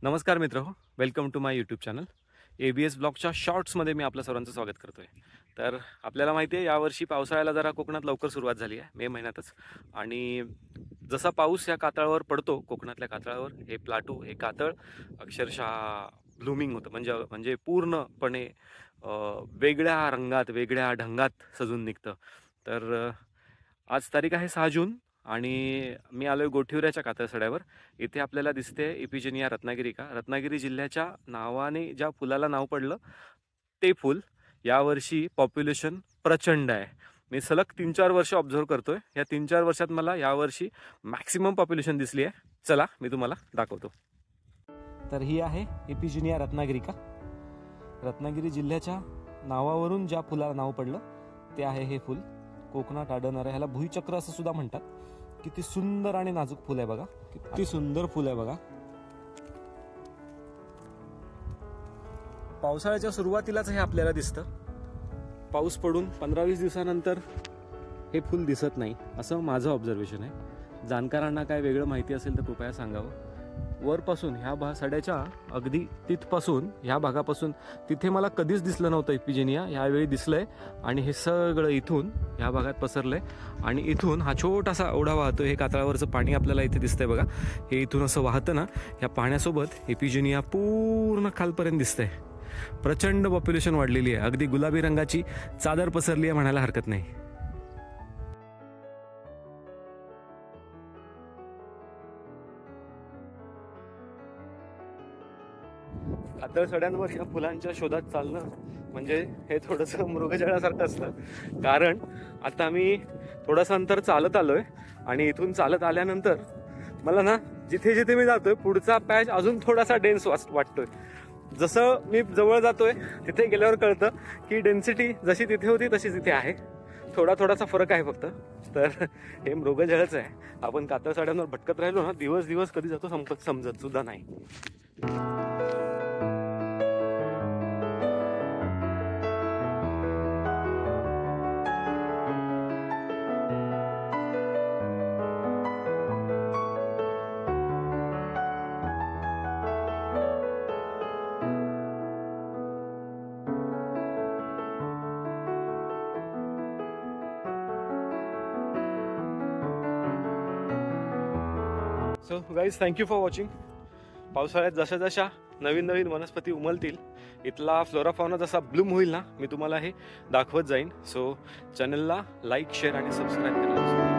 नमस्कार मित्र, welcome to my YouTube channel. ABS ब्लॉगच्या शॉर्ट्समध्ये मी आपलं सर्वांचं स्वागत करतो आहे. तर आपल्याला माहिती आहे यावर्षी पावसाळ्याला जरा कोकणात लवकर सुरुवात झाली आहे, मे महिन्यातच. आणि जसा पाऊस या कातळावर पडतो, कोकणातल्या कातळावर, हे प्लाटू, हे कातळ अक्षरशः ब्लूमिंग होतं. म्हणजे पूर्णपणे वेगळ्या रंगात, वेगळ्या ढंगात सजून निघतं. तर आज तारीख आहे 6 जून आणि मी आलोय गोठिवऱ्याच्या कातळसड्यावर. इथे आपल्याला दिसते इपिजेनिया रत्नागिरिका. रत्नागिरी जिल्ह्याच्या नावाने ज्या फुलाला नाव पडलं ते फुल. यावर्षी पॉप्युलेशन प्रचंड आहे. मी सलग 3-4 वर्ष ऑब्झर्व करतोय. या 3-4 वर्षात मला यावर्षी मॅक्सिमम पॉप्युलेशन दिसली आहे. चला मी तुम्हाला दाखवतो. तर ही आहे इपिजेनिया रत्नागिरिका. रत्नागिरी जिल्ह्याच्या नावावरून ज्या फुलाला नाव पडलं ते आहे हे फुल. कोकणात आढळणारं, ह्याला भुईचक्र असं सुद्धा म्हणतात. किती सुंदर आणि नाजूक फुल आहे बघा, किती सुंदर फुल आहे बघा. पावसाळ्याच्या सुरुवातीलाच हे आपल्याला दिसतं. पाऊस पडून 15-20 दिवसानंतर हे फुल दिसत नाही, असं माझं ऑब्झर्वेशन आहे. जाणकारांना काय वेगळं माहिती असेल तर कृपया सांगावं. वरपासून ह्या सड्याच्या अगदी तिथपासून, ह्या भागापासून तिथे मला कधीच दिसलं नव्हतं इपिजेनिया. ह्यावेळी दिसलंय आणि हे सगळं इथून ह्या भागात पसरलंय. आणि इथून हा छोटासा ओढा वाहतो. हे कातळावरचं पाणी आपल्याला इथे दिसतंय बघा. हे इथून असं वाहतं ना, ह्या पाण्यासोबत इपिजेनिया पूर्ण खालपर्यंत दिसतंय. प्रचंड पॉप्युलेशन वाढलेली आहे. अगदी गुलाबी रंगाची चादर पसरली आहे म्हणायला हरकत नाही. कातळसड्यांवर या फुलांच्या शोधात चालणं म्हणजे हे थोडंसं मृगजळासारखं असतं. कारण आता मी थोडंसं अंतर चालत आलोय आणि इथून चालत आल्यानंतर मला ना जिथे जिथे मी जातोय पुढचा पॅच अजून थोडासा डेन्स वाटतोय. जसं मी जवळ जातोय तिथे गेल्यावर कळतं की डेन्सिटी जशी तिथे होती तशीच इथे आहे. थोडासा फरक आहे फक्त. तर हे मृगजळच आहे. आपण कातळसड्यांवर भटकत राहिलो ना, दिवस दिवस कधी जातो समजत सुद्धा नाही. So guys, thank you for watching. पावसाळ्यात जशा जशा नवीन नवीन वनस्पती उमलतील, इथला फ्लोरा फॉना जसा ब्लूम होईल ना, मी तुम्हाला हे दाखवत जाईन. सो चॅनलला लाईक, शेअर आणि सबस्क्राईब करा.